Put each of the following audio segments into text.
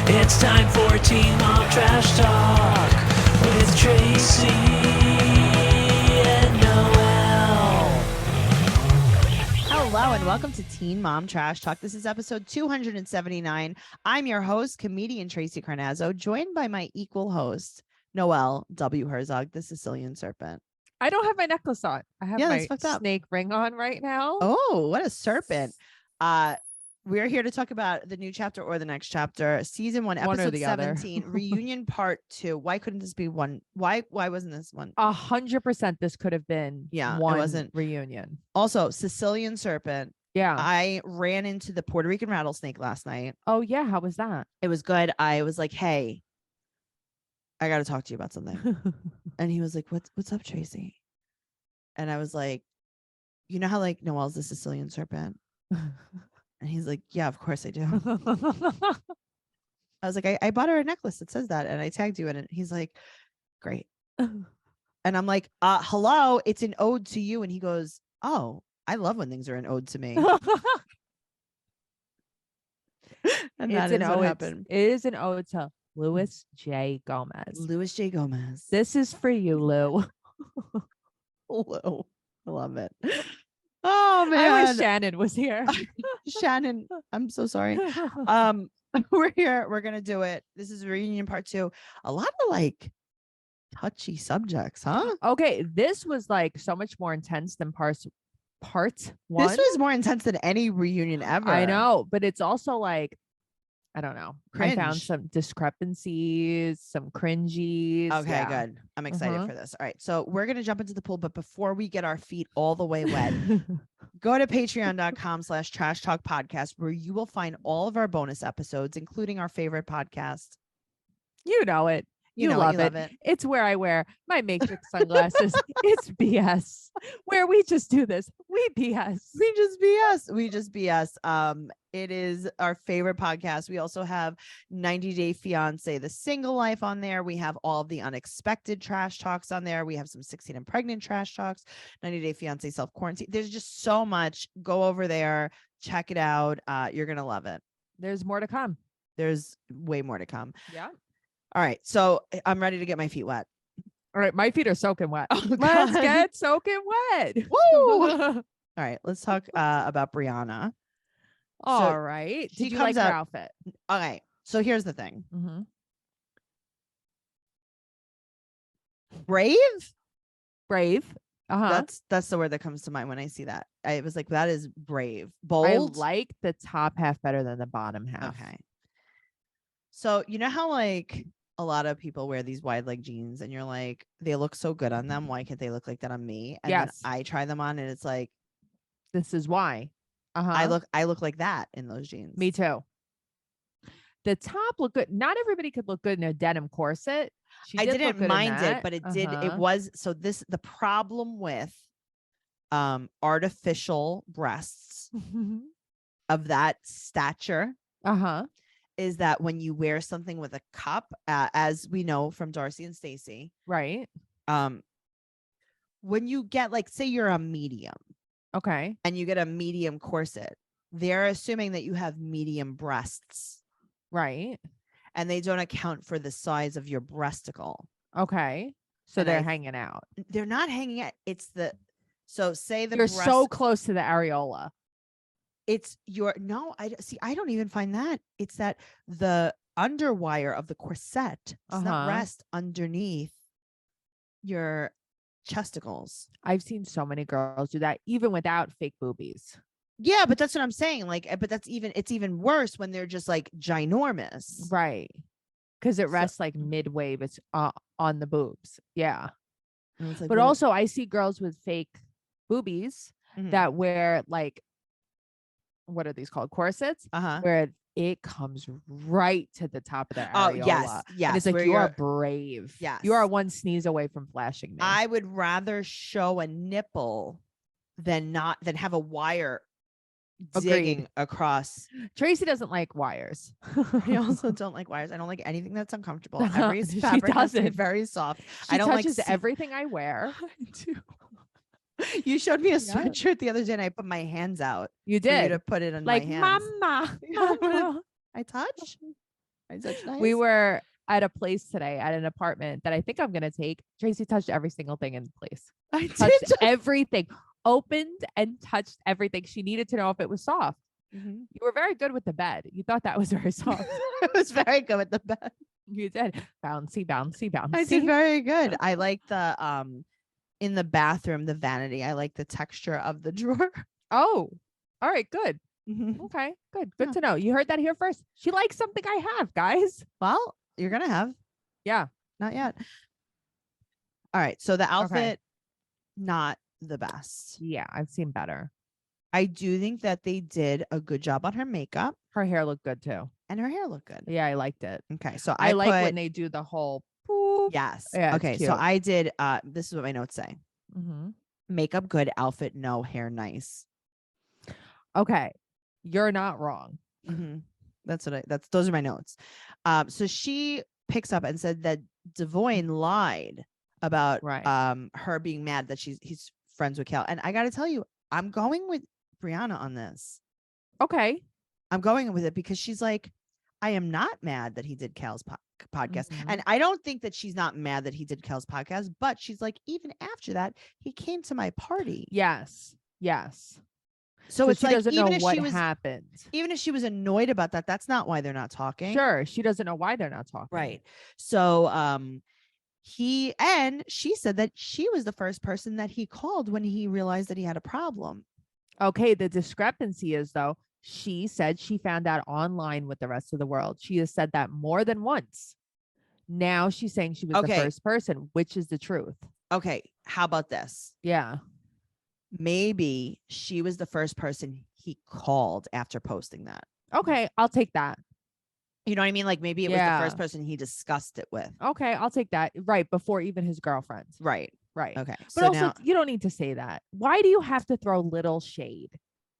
It's time for Teen Mom Trash Talk with Tracey and Noelle. Hello and welcome to Teen Mom Trash Talk. This is episode 279. I'm your host, comedian Tracey Carnazzo, joined by my equal host, Noelle W. Herzog, the Sicilian Serpent. I don't have my necklace on. I have my fucked up. snake ring on right now. Oh, what a serpent. We're here to talk about the new chapter or the next chapter, season 1, episode 17, reunion part 2. Why couldn't this be one? Why wasn't this one? 100% this could have been one it wasn't reunion. Also, Sicilian Serpent. Yeah. I ran into the Puerto Rican rattlesnake last night. Oh yeah, how was that? It was good. I was like, hey, I got to talk to you about something. And he was like, what's up, Tracey? And I was like, you know how like Noelle's the Sicilian Serpent? And he's like, yeah, of course I do. I was like, I bought her a necklace that says that. And I tagged you in it. He's like, great. And I'm like, hello, it's an ode to you. And he goes, oh, I love when things are an ode to me. And that is what happened. It is an ode to Louis J. Gomez. Louis J. Gomez. This is for you, Lou. Lou. I love it. Oh man. I wish Shannon was here. Shannon, I'm so sorry. We're here. We're gonna do it. This is reunion part 2. A lot of like touchy subjects, huh? Okay, this was like so much more intense than part 1. This was more intense than any reunion ever. I know, but it's also like, I don't know. Cringe. I found some discrepancies, some cringies. Okay, Yeah. good. I'm excited for this. All right. So we're going to jump into the pool. But before we get our feet all the way wet, go to patreon.com/trash talk podcast, where you will find all of our bonus episodes, including our favorite podcast. You know it. You love it. It's where I wear my Matrix sunglasses. It's BS. Where we just do this. We BS. We just BS. It is our favorite podcast. We also have 90 Day Fiance, the single life on there. We have all of the unexpected trash talks on there. We have some 16 and pregnant trash talks, 90 Day Fiance self quarantine. There's just so much. Go over there, check it out. You're going to love it. There's more to come. There's way more to come. Yeah. All right. So I'm ready to get my feet wet. All right. My feet are soaking wet. Oh, let's God. get soaking wet. Woo! All right. Let's talk about Briana. All right. Did you like her outfit? Okay. So here's the thing. Brave. Uh-huh. That's the word that comes to mind when I see that. I was like, that is brave. Bold. I like the top half better than the bottom half. Okay. So you know how like a lot of people wear these wide leg jeans and you're like, they look so good on them. Why can't they look like that on me? And then I try them on and it's like, this is why. Uh-huh. I look like that in those jeans. Me too. The top looked good. Not everybody could look good in a denim corset. I didn't mind it, but it did. It was so the problem with artificial breasts of that stature is that when you wear something with a cup, as we know from Darcy and Stacey, right? When you get like, say you're a medium, okay, and you get a medium corset, they're assuming that you have medium breasts, right? And they don't account for the size of your breasticle. Okay, so they're hanging out. They're not hanging out. It's the say the you're so close to the areola. It's your I don't even find that. It's that the underwire of the corset does not rest underneath your chesticles. I've seen so many girls do that even without fake boobies. Yeah, but that's what I'm saying. Like, but it's even worse when they're just like ginormous. Right. Because it rests like midway on the boobs. Yeah. Like, but also I see girls with fake boobies that wear like, what are these called? Corsets, where it comes right to the top of their areola. Yes. And it's like, you are brave. Yes. You are one sneeze away from flashing me. I would rather show a nipple than have a wire digging across. Tracy doesn't like wires. I also don't like wires. I don't like anything that's uncomfortable. Every fabric has to be very soft. She I don't touches like everything I wear. I do. You showed me a sweatshirt the other day and I put my hands out. You did. For you to put it in like, my hands. Mama. I touch? Such nice. We were at a place today at an apartment that I think I'm going to take. Tracey touched every single thing in the place. I Touched did. everything. Opened and touched everything. She needed to know if it was soft. Mhm. You were very good with the bed. You thought that was very soft. It was very good with the bed. You did. Bouncy, bouncy, bouncy. I did very good. I like the in the bathroom, the vanity. I like the texture of the drawer. Oh, all right. Good. Mhm. Okay. Good Yeah. to know. You heard that here first. She likes something I have, guys. Well, you're gonna have. Yeah. Not yet. All right. So the outfit, not the best. Yeah. I've seen better. I do think that they did a good job on her makeup Her hair looked good too. and her hair looked good. Yeah. I liked it. Okay. So I like put, when they do the whole poop. yes. Yeah, it's okay. So cute. I did this is what my notes say. Mm-hmm. Makeup good, outfit no, hair nice. Okay. You're not wrong. Mm-hmm. Those are my notes. So she picks up and said that Devoyne lied about her being mad that he's friends with Cal. And I gotta tell you, I'm going with Brianna on this. Okay. I'm going with it because she's like, I am not mad that he did Cal's podcast. Mhm. And I don't think that she's not mad that he did Cal's podcast, but she's like, even after that, he came to my party. Yes. So it's she like, doesn't even know if what she was happened. even if she was annoyed about that, that's not why they're not talking. Sure. She doesn't know why they're not talking. Right. So she said that she was the first person that he called when he realized that he had a problem. Okay. The discrepancy is though, she said she found out online with the rest of the world. She has said that more than once. Now she's saying she was the first person, which is the truth. Okay. How about this? Yeah. Maybe she was the first person he called after posting that. Okay. I'll take that. You know what I mean? Like maybe it was the first person he discussed it with. Okay. I'll take that. Right. Before even his girlfriends. Right. Right. Okay. But So also, now, you don't need to say that. Why do you have to throw little shade?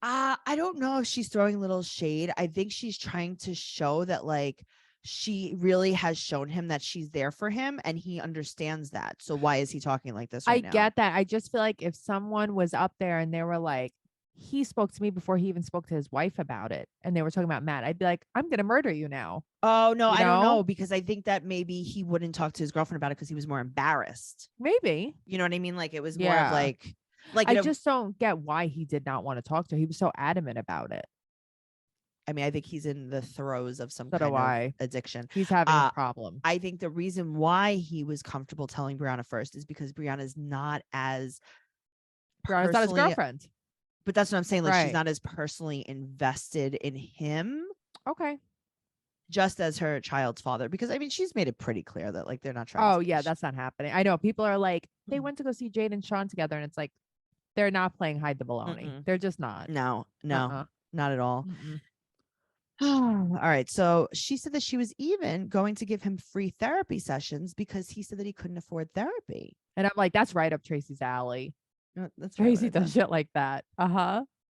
I don't know if she's throwing little shade. I think she's trying to show that like she really has shown him that she's there for him and he understands that. So why is he talking like this right now? I get that. I just feel like if someone was up there and they were like, he spoke to me before he even spoke to his wife about it, and they were talking about Matt, I'd be like, I'm gonna murder you now. Oh no, You I don't know? know, because I think that maybe he wouldn't talk to his girlfriend about it because he was more embarrassed. Maybe. You know what I mean? Like it was more Yeah. of like I just don't get why he did not want to talk to her. He was so adamant about it. I mean, I think he's in the throes of some So do kind I. of addiction. He's having a problem. I think the reason why he was comfortable telling Brianna first is because Brianna's not as Brianna's not his girlfriend. But that's what I'm saying. Like she's Right. not as personally invested in him, Okay. just as her child's father. Because I mean, she's made it pretty clear that like they're not trying. Oh to yeah, that's not happening. I know people are like, they went to go see Jayden and Sean together, and it's like, they're not playing hide the baloney. Mm-mm. They're just not. No, Uh-uh. not at all. Mm-mm. All right. So she said that she was even going to give him free therapy sessions because he said that he couldn't afford therapy. And I'm like, that's right up Tracy's alley. That's right, Tracy what I does said. shit like that.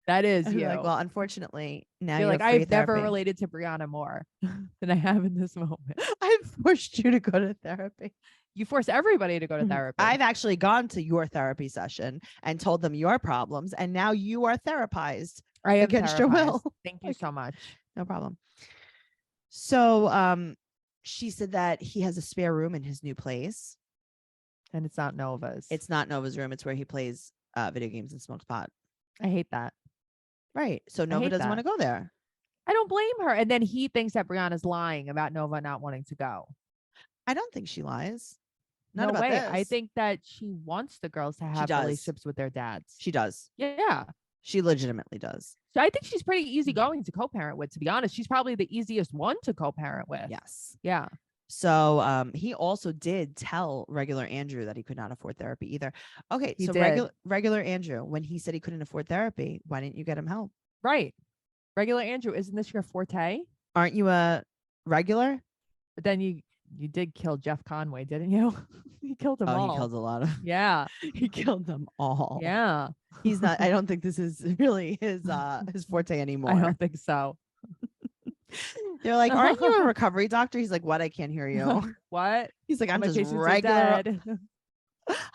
That is I'd be you. like, well, unfortunately, now You're you like, have free I've never therapy. related to Brianna more than I have in this moment. I've forced you to go to therapy. You force everybody to go to therapy. I've actually gone to your therapy session and told them your problems, and now you are therapized I am against your therapized. will. Thank you so much. No problem. So she said that he has a spare room in his new place. And it's not Nova's. It's not Nova's room. It's where he plays video games and smokes pot. I hate that. Right. So Nova hate doesn't want to that. go there. I don't blame her. And then he thinks that Brianna's lying about Nova not wanting to go. I don't think she lies. Not No about way. this. I think that she wants the girls to have does. relationships with their dads. She does. Yeah. She legitimately does. So I think she's pretty easygoing to co-parent with, to be honest. She's probably the easiest one to co-parent with. Yes. Yeah. So he also did tell regular Andrew that he could not afford therapy either. Okay, He so did. regular Andrew, when he said he couldn't afford therapy, why didn't you get him help? Right. Regular Andrew, isn't this your forte? Aren't you a regular? But then you did kill Jeff Conway, didn't you? You killed them all. He killed a lot of. Yeah. He killed them all. Yeah. He's not. I don't think this is really his forte anymore. I don't think so. They're like, aren't you a recovery doctor? He's like, what? I can't hear you. What? He's like, I'm My just patients are regular. dead.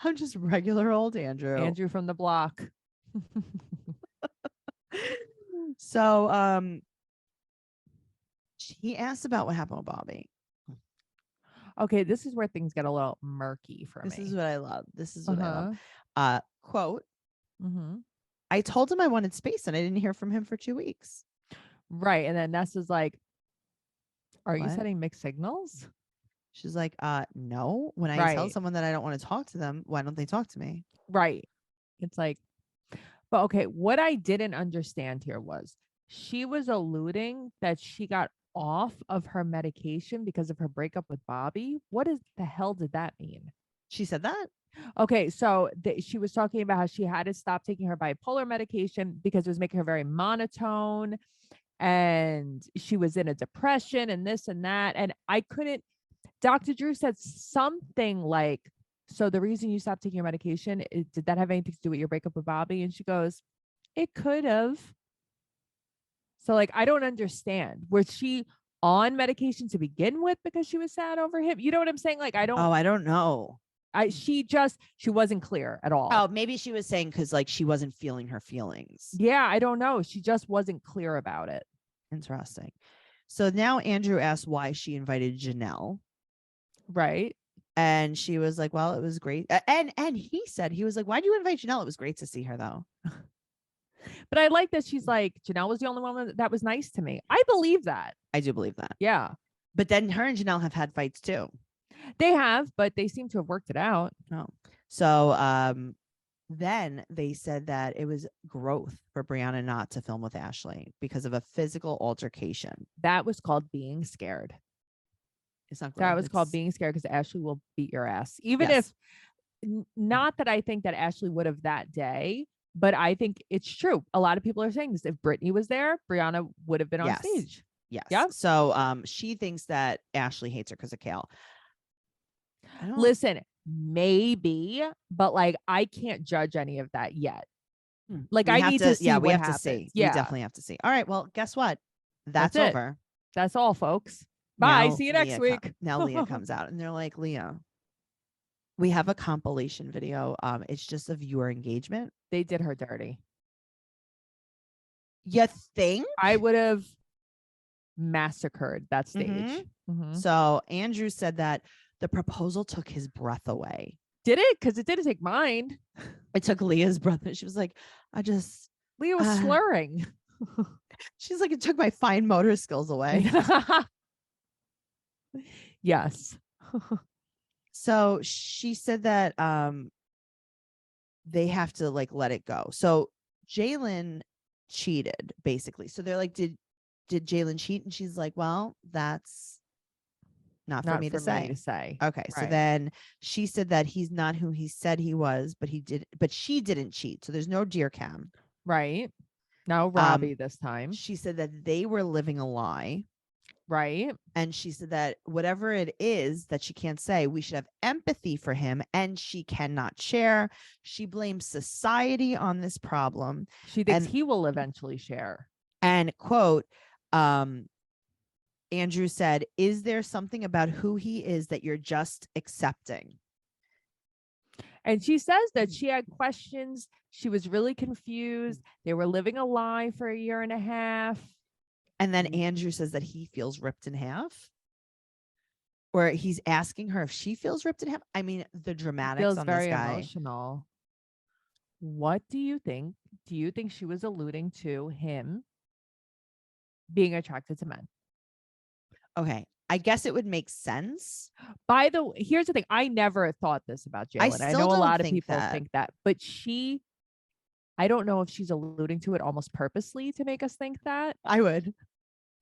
I'm just regular old Andrew. Andrew from the block. So He asked about what happened with Bobby. Okay, this is where things get a little murky for This me. is what I love. This is what I love. Quote, I told him I wanted space and I didn't hear from him for 2 weeks. Right. And then Nessa's like, are you What? sending mixed signals? She's like, no. When I tell someone that I don't want to talk to them, why don't they talk to me? Right. It's like, but okay, what I didn't understand here was she was alluding that she got off of her medication because of her breakup with Bobby. What is the hell did that mean? She said that? Okay, so she was talking about how she had to stop taking her bipolar medication because it was making her very monotone and she was in a depression and this and that. And I couldn't, Dr. Drew said something like, so the reason you stopped taking your medication, did that have anything to do with your breakup with Bobby? And she goes, it could have. So like, I don't understand. Was she on medication to begin with because she was sad over him? You know what I'm saying? Like, I don't know. She wasn't clear at all. Oh, maybe she was saying because like she wasn't feeling her feelings. Yeah, I don't know. She just wasn't clear about it. Interesting. So now Andrew asked why she invited Janelle. Right. And she was like, well, it was great. And he said, he was like, why'd you invite Janelle? It was great to see her though. But I like that she's like, Janelle was the only one that was nice to me. I believe that. I do believe that. Yeah. But then her and Janelle have had fights too. They have, but they seem to have worked it out. Oh. So then they said that it was growth for Brianna not to film with Ashley because of a physical altercation. That was called being scared. It's not growth. That was called being scared because Ashley will beat your ass. Even if, not that I think that Ashley would have that day, but I think it's true. A lot of people are saying this. If Brittany was there, Brianna would have been on stage. Yes. Yeah. So she thinks that Ashley hates her because of Kale. Listen, maybe, but like I can't judge any of that yet. Like I need to see what happens. To see. Yeah. We definitely have to see. All right. Well, guess what? That's over. That's all, folks. Bye. Now See you next week. Now Leah comes out and they're like, Leah, we have a compilation video. It's just of your engagement. They did her dirty. You think? I would have massacred that stage. So Andrew said that the proposal took his breath away. Did it? Because it didn't take mine. It took Leah's breath. She was like, Leah was slurring. She's like, it took my fine motor skills away. Yes. So she said that they have to like let it go. So Jaylen cheated basically. So they're like, did Jaylen cheat? And she's like, well, that's not for me to say. Okay. Right. So then she said that he's not who he said he was, but she didn't cheat. So there's no deer cam. Right. No Robbie this time. She said that they were living a lie. Right. And she said that whatever it is that she can't say, we should have empathy for him and she cannot share. She blames society on this problem. She thinks he will eventually share. And quote, Andrew said, is there something about who he is that you're just accepting? And she says that she had questions. She was really confused. They were living a lie for a year and a half. And then Andrew says that he feels ripped in half. Or he's asking her if she feels ripped in half. I mean, the dramatics feels on very this guy. Emotional. What do you think? Do you think she was alluding to him being attracted to men? Okay. I guess it would make sense. By the way, here's the thing. I never thought this about Jaylen. I know a lot of people think that, but I don't know if she's alluding to it almost purposely to make us think that. I would.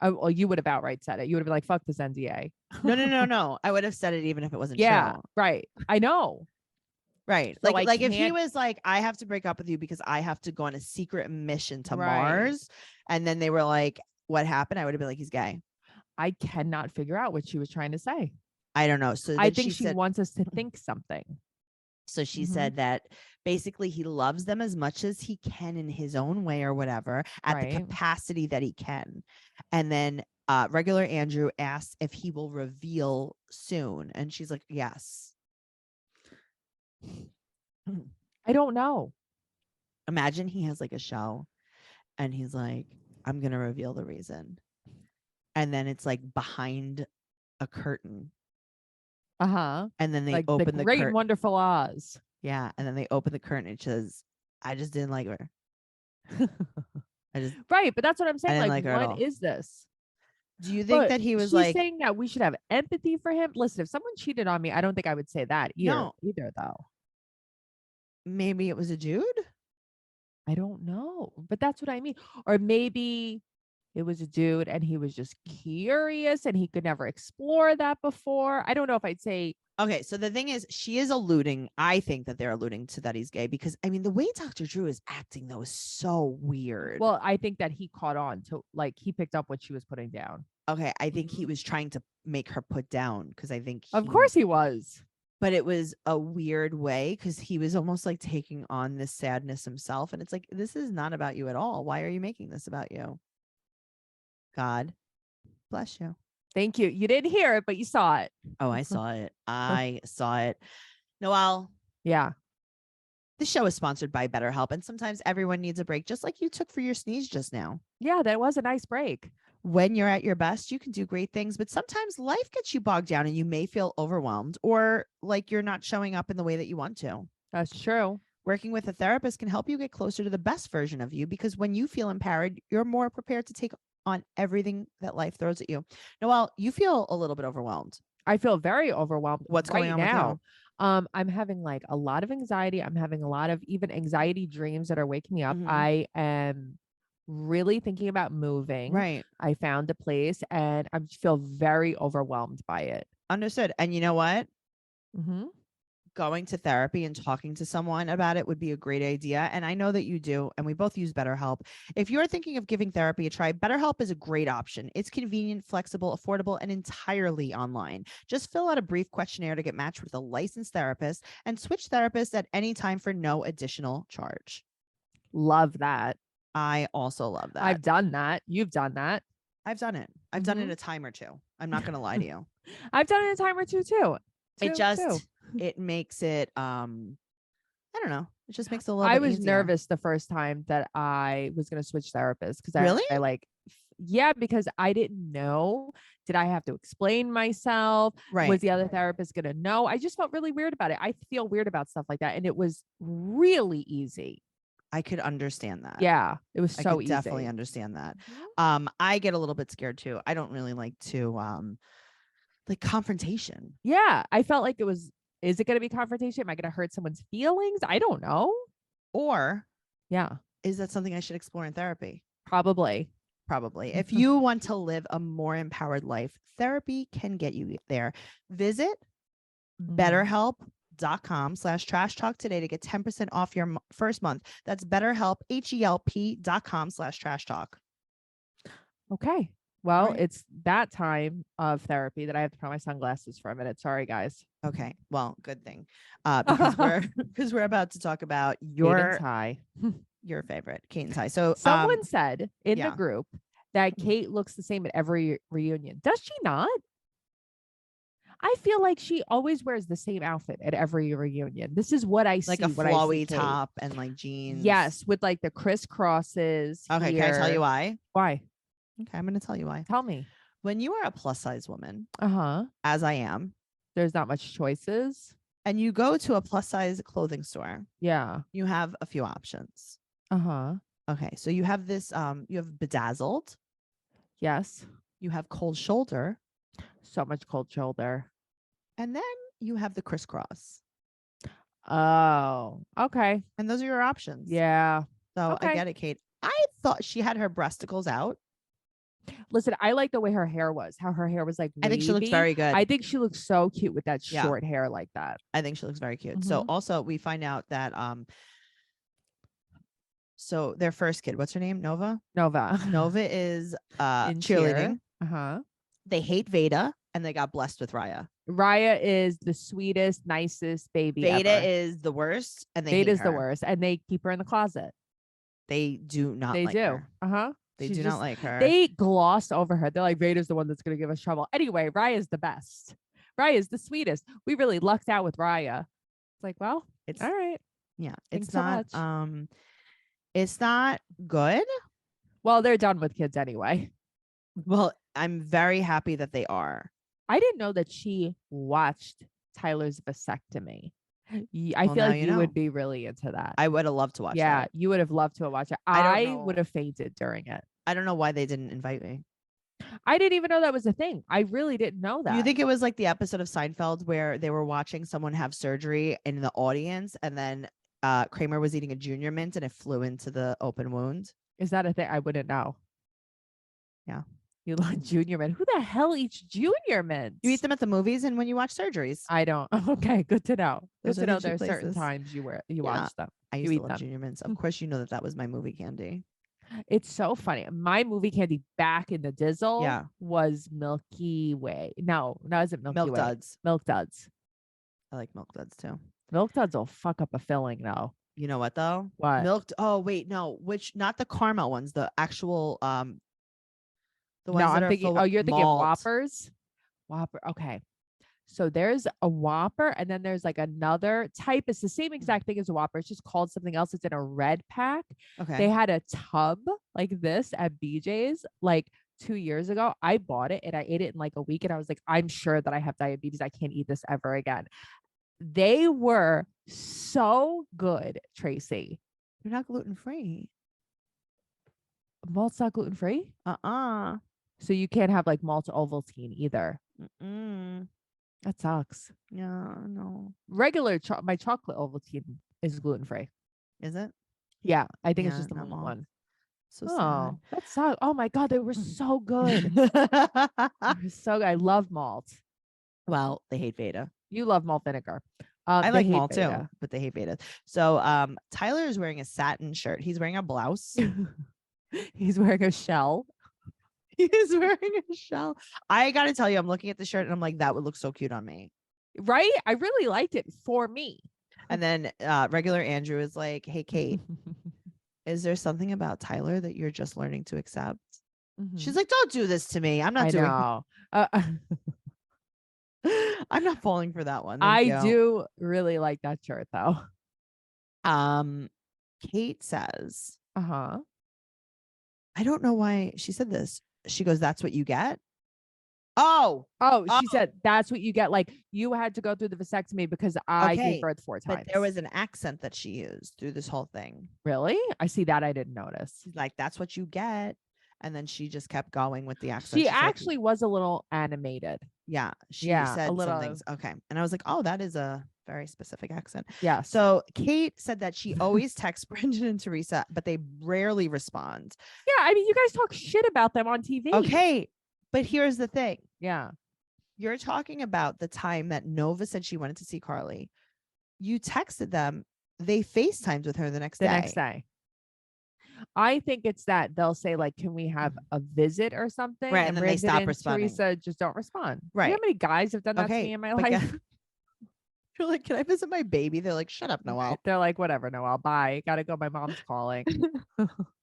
Well, you would have outright said it. You would have been like, fuck this NDA. No. I would have said it even if it wasn't true. Right. I know. Right. So like if he was like, I have to break up with you because I have to go on a secret mission to Mars. And then they were like, what happened? I would have been like, he's gay. I cannot figure out what she was trying to say. I don't know. So I think she wants us to think something. So she said that basically he loves them as much as he can in his own way or whatever at the capacity that he can. And then regular Andrew asks if he will reveal soon. And she's like, yes. I don't know. Imagine he has like a show and he's like, I'm going to reveal the reason. and then it's like behind a curtain, Uh-huh. and then they Like the open the Great and curtain. Wonderful Oz. Yeah, and then they open the curtain. And it says, "I just didn't like her. I just Right, but that's what I'm I saying. didn't Like, like her at what all." is this? Do you think But that he was she's like, saying that we should have empathy for him. Listen, if someone cheated on me, I don't think I would say that no, either though. maybe it was a dude? I don't know. But that's what I mean. Or maybe it was a dude and he was just curious and he could never explore that before. I don't know if I'd say Okay, so the thing is, she is alluding. I think that they're alluding to that he's gay because I mean, the way Dr. Drew is acting though is so weird. well, I think that he caught on to like he picked up what she was putting down. Okay, I think he Mhm. was trying to make her put down because I think Of course he was. but it was a weird way because he was almost like taking on this sadness himself, and it's like, this is not about you at all. Why are you making this about you? God bless you. Thank you. You didn't hear it, but you saw it. Oh, I saw it. I saw it. Noelle, Yeah. this show is sponsored by BetterHelp, and sometimes everyone needs a break, just like you took for your sneeze just now. Yeah, that was a nice break. When you're at your best, you can do great things, but sometimes life gets you bogged down and you may feel overwhelmed or like you're not showing up in the way that you want to. That's true. Working with a therapist can help you get closer to the best version of you because when you feel empowered, you're more prepared to take on everything that life throws at you. Noelle, you feel a little bit overwhelmed. I feel very overwhelmed. What's going on with you? now. I'm having like a lot of anxiety. I'm having a lot of even anxiety dreams that are waking me up. Mhm. I am really thinking about moving. Right. I found a place and I feel very overwhelmed by it. Understood. And you know what? Mm-hmm. Going to therapy and talking to someone about it would be a great idea. And I know that you do. And we both use BetterHelp. If you're thinking of giving therapy a try, BetterHelp is a great option. It's convenient, flexible, affordable, and entirely online. Just fill out a brief questionnaire to get matched with a licensed therapist and switch therapists at any time for no additional charge. Love that. I also love that. I've done that. You've done that. I've done it. I've done it a time or two. I'm not going to lie to you. I've done it a time or two too. It makes it, I don't know. It just makes it a little I bit was easier. nervous the first time that I was going to switch therapists because Really? I like, yeah, because I didn't know. Did I have to explain myself? Right. Was the other therapist going to know? I just felt really weird about it. I feel weird about stuff like that. And it was really easy. I could understand that. Yeah, it was I so could easy. definitely understand that. Mhm. I get a little bit scared too. I don't really like to like confrontation. Yeah, I felt like it was, is it going to be confrontation? Am I going to hurt someone's feelings? I don't know. Or Yeah, is that something I should explore in therapy? probably. Probably. If you want to live a more empowered life, therapy can get you there. Visit BetterHelp.com/trash talk today to get 10% off your first month. That's BetterHelp, HELP.com/trash talk. Okay. Well, Right. it's that time of therapy that I have to put on my sunglasses for a minute. Sorry, guys. Okay. Well, good thing. Because we're about to talk about your favorite, Kate and Ty. So someone said in yeah. the group that Mhm. Kate looks the same at every reunion. Does she not? I feel like she always wears the same outfit at every reunion. This is what I see. Like a when I see flowy Kate. top and like jeans. Yes, with like the crisscrosses. Okay. Here. Can I tell you why? Why? Okay. I'm going to tell you why. Tell me. When you are a plus size woman, Uh-huh. as I am, There's not much choices. and you go to a plus size clothing store, Yeah. you have a few options. Uh-huh. Okay. So you have this, you have bedazzled, Yes. you have cold shoulder, So much cold shoulder. and then you have the crisscross. Oh, okay. And those are your options. Yeah. So I Okay. get it, Kate. I thought she had her breasticles out. Listen, I like the way her hair was, how her hair was like I think she looks wavy. very good. I think she looks so cute with that Yeah. short hair like that. I think she looks very cute. So Mhm. also we find out that so their first kid, what's her name? Nova? Nova. Nova is In cheerleading. Uh-huh. They hate Veda and they got blessed with Raya. Raya is the sweetest, nicest baby Veda ever. is the worst and they Vada's hate the her. worst. And they keep her in the closet. They do not They like do. her. Uh-huh. They She's do just- not like her. They gloss over her. They're like, Vada's the one that's going to give us trouble. Anyway, Raya's the best. Raya's the sweetest. We really lucked out with Raya. It's like, well, It's all right. yeah, Thanks it's so not much. it's not good. Well, they're done with kids anyway. Well, I'm very happy that they are. I didn't know that she watched Tyler's vasectomy. I Well, feel now like you you know. would be really into that. I would have loved to watch Yeah, that. you would have loved to watch it. I don't I know. would have fainted during it. I don't know why they didn't invite me. I didn't even know that was a thing. I really didn't know that. You think it was like the episode of Seinfeld where they were watching someone have surgery in the audience, and then Kramer was eating a Junior Mint and it flew into the open wound? Is that a thing? I wouldn't know. Yeah. You like Junior Mint. Who the hell eats Junior Mints? You eat them at the movies and when you watch surgeries. I don't. Okay, good to know. Those Good are to know the two there are certain places. times you Yeah. watch them. I You used to eat love them. Junior Mints. Of course, you know that was my movie candy. It's so funny. My movie candy back in the Dizzle Yeah. was Milky Way. No, isn't Milky Milk Way. Duds. Milk Duds. I like Milk Duds too. Milk Duds will fuck up a filling though. You know what though? What? Milk. Oh wait, no. Which not the caramel ones. The actual the ones No, that I'm are thinking. full Oh, of you're thinking malt. Whoppers. Whopper. Okay. So there's a Whopper, and then there's like another type. It's the same exact thing as a Whopper. It's just called something else. It's in a red pack. Okay. They had a tub like this at BJ's like 2 years ago. I bought it and I ate it in like a week, and I was like, I'm sure that I have diabetes. I can't eat this ever again. They were so good, Tracey. You're not gluten free. Malt's not gluten free, Uh-uh. so you can't have like malt Ovaltine either. Mm-mm. That sucks. Yeah, no. Regular my chocolate Ovaltine is gluten free. Is it? Yeah, I think it's Yeah, just the not malt malt. one. So Oh, that sucks. Oh my god, they were so good. sad. They were so good. I love malt. Well, they hate Veda. You love malt vinegar. I They like hate malt too, Veda. but they hate Veda. So Tyler is wearing a satin shirt. He's wearing a blouse. He's wearing a shell. He's wearing a shell. I gotta tell you, I'm looking at the shirt and I'm like, that would look so cute on me. Right? I really liked it for me. And then regular Andrew is like, hey, Kate, is there something about Tyler that you're just learning to accept? She's like, don't do this to me. I'm not I doing know. I'm not falling for that one. I Thank you. do really like that shirt though. Kate says, Uh-huh. I don't know why she said this. She goes, that's what you get. Oh, She said that's what you get. Like you had to go through the vasectomy because I Okay, gave birth 4 times. but there was an accent that she used through this whole thing. Really? I see that. I didn't notice. She's like, that's what you get. And then she just kept going with the accent. She She's like, actually was a little animated. yeah, she Yeah, a said some little- things. Okay. And I was like, oh, that is a very specific accent. Yeah. So Kate said that she always texts Brendan and Teresa, but they rarely respond. Yeah, I mean, you guys talk shit about them on TV. Okay. But here's the thing. Yeah. You're talking about the time that Nova said she wanted to see Carly. You texted them. They FaceTimed with her the next day. I think it's that they'll say like, "Can we have a visit or something?" Right, and then they Brendan stop and responding. Teresa just don't respond. You know Right. how many guys have done that to Okay, me in my but life? You're like, can I visit my baby? They're like, shut up, Noelle. They're like, "Whatever, Noelle. Bye. Gotta go. My mom's calling."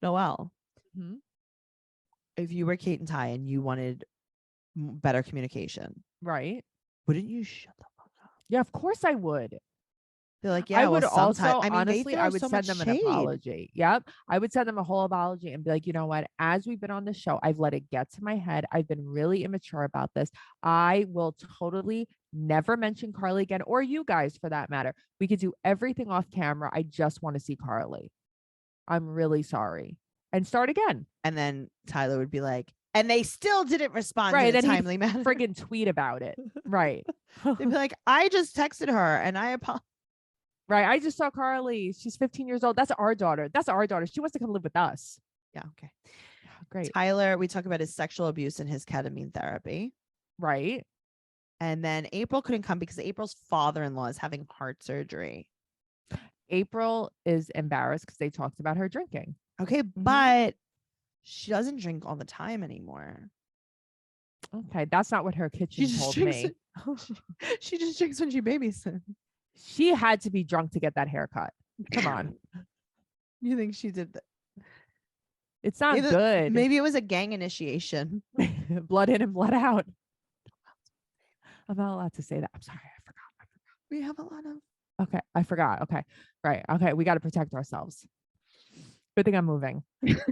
Noelle, Mhm. if you were Kate and Ty and you wanted better communication, Right? wouldn't you shut the fuck up? Yeah, of course I would. They're like, yeah, I would well, also, sometime- I mean, they honestly, throw I would so send much them an shade. apology. Yep. I would send them a whole apology and be like, you know what? As we've been on the show, I've let it get to my head. I've been really immature about this. I will totally never mention Carly again, or you guys for that matter. We could do everything off camera. I just want to see Carly. I'm really sorry. And start again. And then Tyler would be like, and they still didn't respond Right, in a then he'd timely manner. Friggin' tweet about it. Right. They'd be like, I just texted her and I apologize. Right. I just saw Carly. She's 15 years old. That's our daughter. She wants to come live with us. Yeah, okay. Great. Tyler, we talk about his sexual abuse and his ketamine therapy. Right. And then April couldn't come because April's father-in-law is having heart surgery. April is embarrassed because they talked about her drinking. Okay, but she doesn't drink all the time anymore. Okay, that's not what her kitchen told me. She just drinks when she babysits. She had to be drunk to get that haircut. Come on. You think she did that? It's not good. Maybe it was a gang initiation. Blood in and blood out. I'm not allowed to say that. I'm sorry. I forgot. We have a lot of. Okay. I forgot. Okay. Right. Okay. We got to protect ourselves. Good thing I'm moving.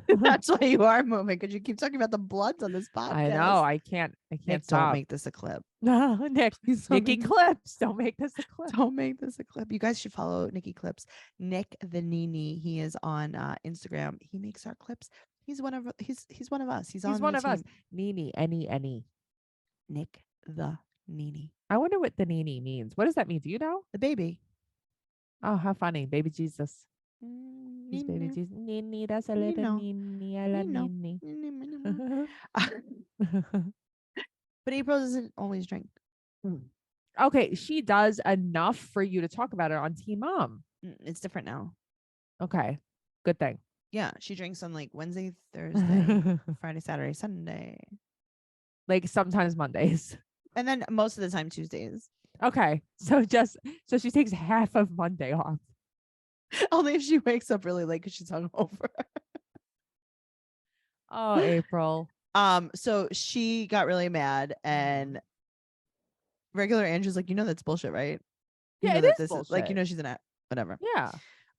That's why you are moving, because you keep talking about the Bloods on this podcast. I know. I can't Nick, stop. don't make this a clip. No, Nick. Please Nikki don't Clips. Don't make this a clip. Don't make this a clip. You guys should follow Nikki Clips. Nick the Nini. He is on Instagram. He makes our clips. He's one of us. He's on one the of us. team. Nini. Any. Nick the Nini. I wonder what the Nini means. What does that mean? Do you know? The baby. Oh, how funny. Baby Jesus. He's baby Nini. Jesus. Nini. That's a Nino. little Nini. I love Nino. Nini. But April doesn't always drink. Okay, she does enough for you to talk about it on Teen Mom. It's different now. Okay, good thing. Yeah, she drinks on like Wednesday, Thursday, Friday, Saturday, Sunday, Like sometimes Mondays. and then most of the time Tuesdays. Okay, so she takes half of Monday off. Only if she wakes up really late because she's hungover. Oh, April. So she got really mad, and regular Andrew's like, that's bullshit, right? Yeah, it is bullshit. She's an whatever. Yeah.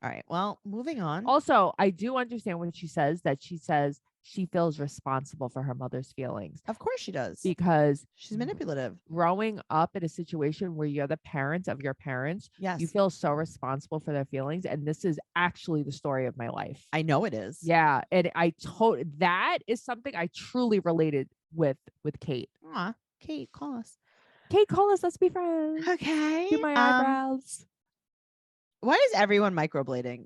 All right. Well, moving on. Also, I do understand what she says, that she says she feels responsible for her mother's feelings Of course she does. because She's manipulative. growing up in a situation where you're the parent of your parents, Yes. you feel so responsible for their feelings. And this is actually the story of my life. I know it is. Yeah. And that is something I truly related with Kate. Aw, Kate, call us. Kate, call us. Let's be friends. Okay. Do my eyebrows. Why is everyone microblading?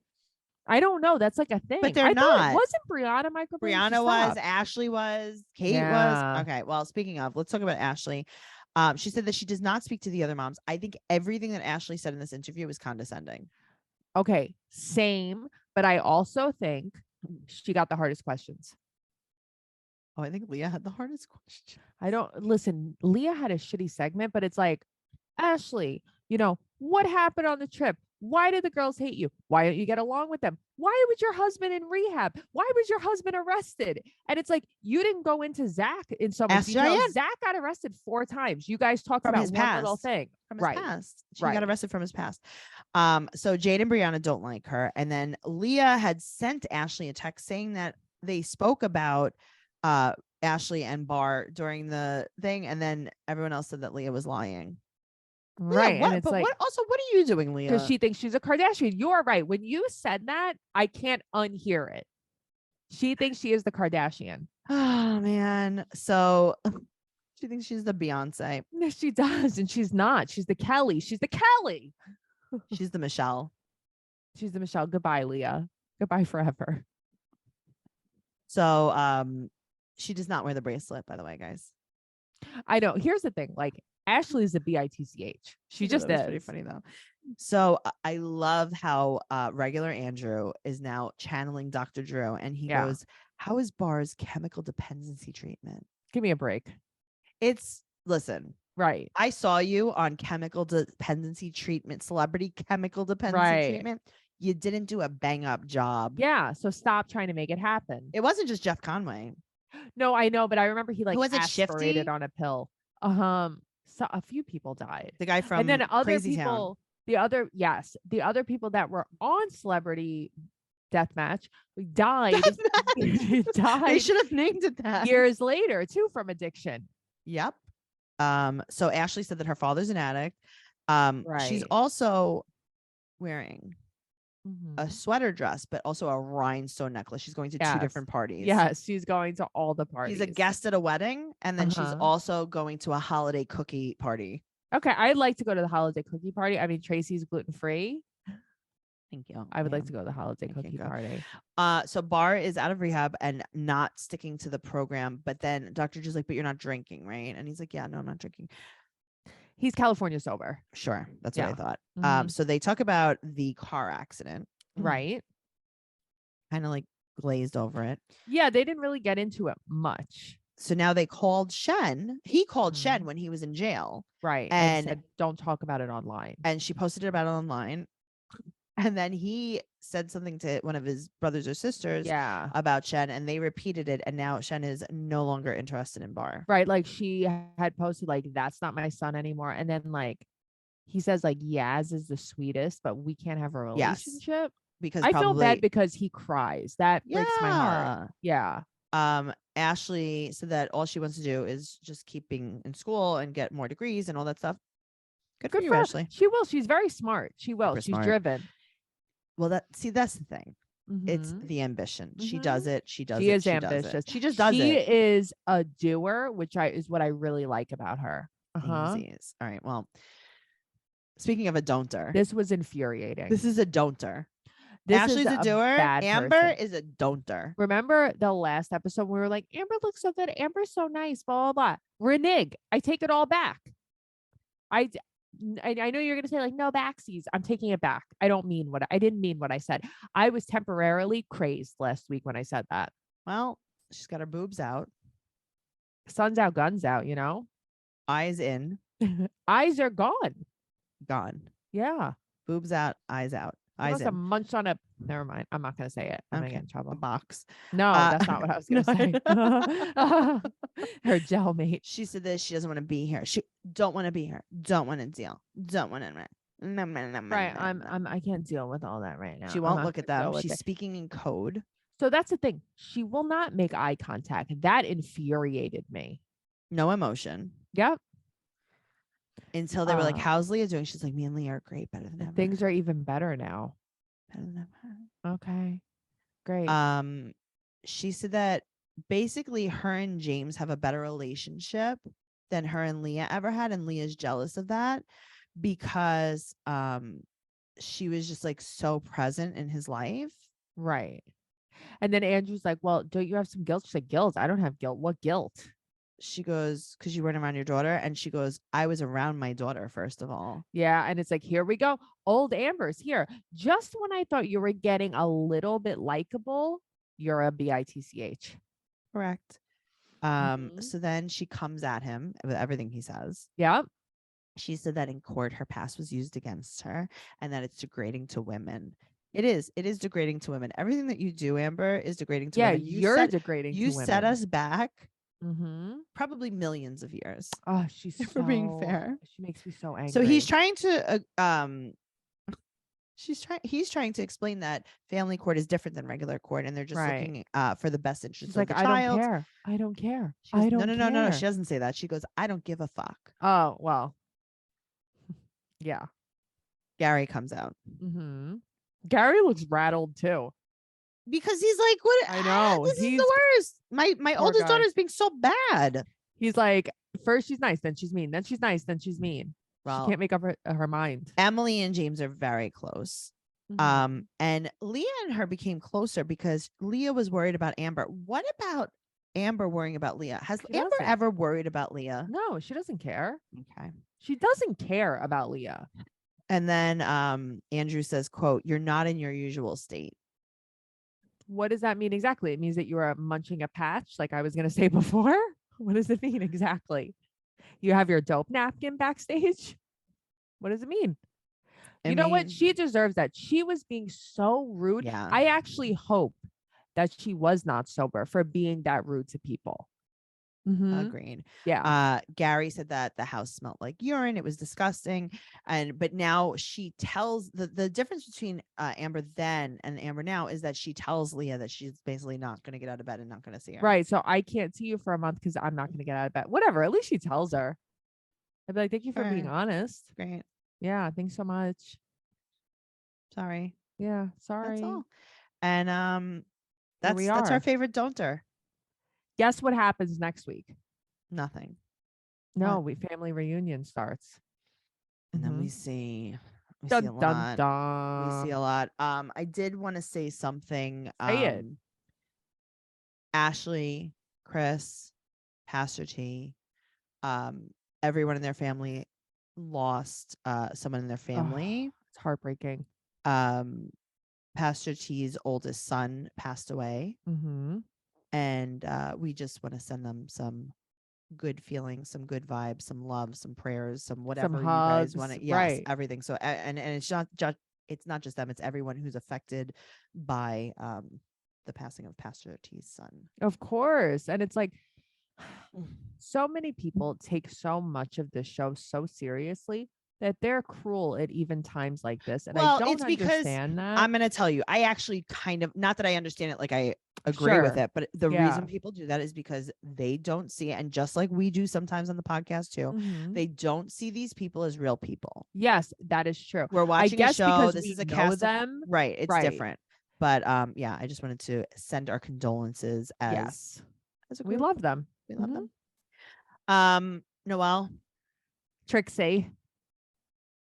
I don't know. That's like a thing. But they're I thought- not. Wasn't Brianna microblading? She Brianna was, stopped. Ashley was, Kate Yeah. was. Okay. Well, speaking of, let's talk about Ashley. She said that she does not speak to the other moms. I think everything that Ashley said in this interview was condescending. Okay. Same. But I also think she got the hardest questions. Oh, I think Leah had the hardest question. I don't listen. Leah had a shitty segment, but it's like, Ashley, what happened on the trip? Why did the girls hate you? Why don't you get along with them? Why was your husband in rehab? Why was your husband arrested? And it's like, you didn't go into Zach in so much Ask detail. Diane. Zach got arrested 4 times. You guys talked From about his one little past. thing. From his Right. past. She Right. got arrested from his past. So Jayden and Brianna don't like her. And then Leah had sent Ashley a text saying that they spoke about Ashley and Bar during the thing. And then everyone else said that Leah was lying. Right. Leah, what, and it's but like, what are you doing, Leah? because she thinks she's a Kardashian. You're right. When you said that, I can't unhear it. She thinks she is the Kardashian. Oh man. So she thinks she's the Beyonce. No, she does. And she's not. She's the Kelly. She's the Kelly. She's the Michelle. She's the Michelle. Goodbye, Leah. Goodbye forever. So she does not wear the bracelet, by the way, guys. I know. Here's the thing. Like, Ashley's a bitch. She just That was is. pretty funny though. So I love how regular Andrew is now channeling Dr. Drew, and he Yeah. goes, "How is Bar's chemical dependency treatment?" Give me a break. Listen, Right. I saw you on chemical dependency treatment, celebrity chemical dependency Right. treatment. You didn't do a bang up job. Yeah. So stop trying to make it happen. It wasn't just Jeff Conway. No, I know, but I remember he like was it, aspirated Shifty? on a pill. So a few people died. The guy from And then other Crazy Town. people, the other people that were on Celebrity Deathmatch died. They died should have named it that. years later too from addiction. Yep. So Ashley said that her father's an addict. She's Right. also wearing Mhm. a sweater dress, but also a rhinestone necklace. She's going to two Yes. different parties. Yes, she's going to all the parties. She's a guest at a wedding, and then she's Uh-huh. also going to a holiday cookie party. Okay, I'd like to go to the holiday cookie party. I mean, Tracy's gluten free. Thank you. I would like to go to the holiday I can't cookie go. party. So Bar is out of rehab and not sticking to the program, but then Dr. Drew's like, "But you're not drinking, right?" And he's like, "Yeah, no, I'm not drinking." He's California sober, Sure, that's what I Yeah. thought. Mhm. So they talk about the car accident, right? kind of like glazed over it. Yeah, they didn't really get into it much, So now they called Shen. He called Shen Mhm. when he was in jail, right? And- said, don't talk about it online. and she posted about it online. And then he said something to one of his brothers or sisters Yeah, about Shen, and they repeated it. And now Shen is no longer interested in Bar. right. Like she had posted, like, that's not my son anymore, and then like he says, like, Yaz is the sweetest, but we can't have a Yes. relationship. because I probably feel bad because he cries. That breaks my heart. Yeah. Ashley said that all she wants to do is just keep being in school and get more degrees and all that stuff. Good for Good you, for her. Ashley. She will. She's very smart. She will. Super She's smart. driven. Well, that's the thing. It's Mhm. the ambition. She Mhm. does it. She does She it. is She ambitious. does it. She just does She it. is a doer, which is what I really like about her. Samesies. All right. Well, speaking of a don'ter, This was infuriating. this is a don'ter. This Ashley's is a doer. bad Amber person. is a don'ter. Remember the last episode we were like, Amber looks so good. Amber's so nice. Blah blah blah. Renege. I take it all back. I know you're gonna say like no backsies. I'm taking it back. I didn't mean what I said. I was temporarily crazed last week when I said that. Well, she's got her boobs out, Sun's out, guns out. You know, eyes in, eyes are gone. gone. Yeah. Boobs out, eyes out, She eyes must have in. munched on a. Never mind. I'm not gonna say it. I'm gonna get in A trouble. box. No, that's not what I was gonna say. Her gel mate. She said this. She doesn't want to be here. She don't want to be here. Don't want to deal. Don't want to. Right. I can't deal with all that right now. She I'm won't not look at gonna them. deal with She's it. speaking in code. So that's the thing. She will not make eye contact. That infuriated me. No emotion. Yep. Until they were like, "How's Leah doing?" She's like, "Me and Leah are great, better than ever. Things are even better now. better than ever." Okay. Great. She said that basically her and James have a better relationship than her and Leah ever had, and Leah's jealous of that because she was just like so present in his life. Right. And then Andrew's like, well, don't you have some guilt? She's like, guilt? I don't have guilt. What guilt? She goes, because you weren't around your daughter. And she goes, I was around my daughter, first of all. Yeah. And it's like, here we go. Old Amber's here. Just when I thought you were getting a little bit likable, you're a bitch. Correct. Mhm. So then she comes at him with everything he says. Yep. She said that in court, her past was used against her and that it's degrading to women. It is degrading to women. Everything that you do, Amber, is degrading to women. You're degrading to You women. set us back Mm-hmm. probably millions of years. Oh, she's For being fair. She makes me so angry. So he's trying to he's trying to explain that family court is different than regular court, and they're just Right. looking for the best interest She's of like, the I child. don't care. I don't care. She goes, I don't no. care. She doesn't say that. She goes, I don't give a fuck. Oh, well. Yeah. Gary comes out Mm-hmm. Gary looks rattled too. because he's like, what? I know. This is He's- the worst. My Poor oldest guy. daughter is being so bad. He's like, first she's nice, then she's mean, then she's nice, then she's mean. Well, She can't make up her mind. Emily and James are very close. Mhm. And Leah and her became closer because Leah was worried about Amber. What about Amber worrying about Leah? Has She Amber doesn't. ever worried about Leah? No, she doesn't care. Okay. She doesn't care about Leah. And then Andrew says, quote, "You're not in your usual state." What does that mean exactly? It means that you are munching a patch, like I was going to say before. What does it mean exactly? You have your dope napkin backstage? What does it mean? You know what? She deserves that. She was being so rude. Yeah. I actually hope that she was not sober for being that rude to people. Mhm. Agreed. Yeah. Gary said that the house smelled like urine. It was disgusting. But now she tells the difference between Amber then and Amber now is that she tells Leah that she's basically not going to get out of bed and not going to see her. Right. So I can't see you for a month because I'm not going to get out of bed. Whatever. At least she tells her. I'd be like, thank you for being Fair. honest. Great. Yeah. Thanks so much. Sorry. Yeah. Sorry. That's all. And Here we that's are. our favorite don'ter. Guess what happens next week? Nothing. No, family reunion starts. And then we Mhm. see a Dun, lot. dun, dun. We see a lot. I did want to say something. Say it. Ashley, Chris, Pastor T, everyone in their family lost someone in their family. It's heartbreaking. Pastor T's oldest son passed away, Mm-hmm. and we just want to send them some good feelings, some good vibes, some love, some prayers, some whatever you guys want hugs, to. Yes, right. everything. So and it's not just them, it's everyone who's affected by the passing of Pastor T's son. Of course. And it's like so many people take so much of this show so seriously. that they're cruel at even times like this. And Well, I don't it's because understand that. I'm going to tell you, I actually kind of, not that I understand it, like I agree with Sure. it, but the Yeah. reason people do that is because they don't see it. And just like we do sometimes on the podcast too, Mhm. they don't see these people as real people. Yes, that is true. We're watching a guess show. because This we is a know cast of- them. right. It's Right. different. But yeah, I just wanted to send our condolences Yes. as a We group. love them. We love Mhm. them. Noelle, Trixie.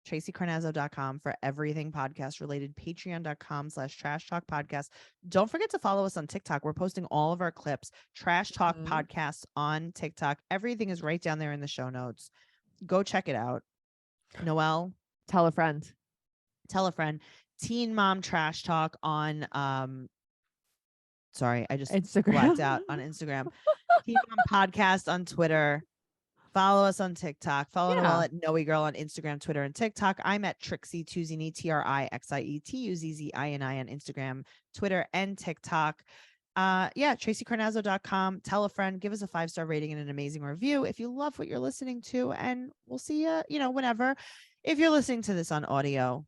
TraceyCarnazzo.com for everything podcast related. Patreon.com/Trash Talk Podcast. Don't forget to follow us on TikTok. We're posting all of our clips. Trash Talk Mhm. Podcasts on TikTok. Everything is right down there in the show notes. Go check it out. Noelle, Tell a friend. tell a friend. Teen Mom Trash Talk on sorry, I just Instagram. blacked out on Instagram. Teen Mom Podcast on Twitter. Follow us on TikTok. Follow Noelle Yeah. at Noe Girl on Instagram, Twitter, and TikTok. I'm at Trixie Tuzini, TrixieTuzini on Instagram, Twitter, and TikTok. TraceyCarnazzo.com. Tell a friend, give us a 5-star rating and an amazing review if you love what you're listening to. And we'll see you, whenever. If you're listening to this on audio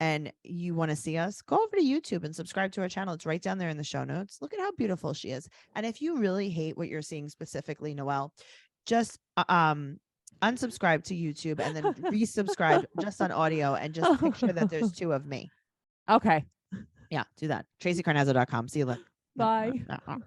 and you want to see us, go over to YouTube and subscribe to our channel. It's right down there in the show notes. Look at how beautiful she is. And if you really hate what you're seeing specifically, Noelle, just unsubscribe to YouTube and then resubscribe just on audio and just picture that there's 2 of me. Okay. Yeah, do that. TraceyCarnazzo.com. See you later. Bye. No.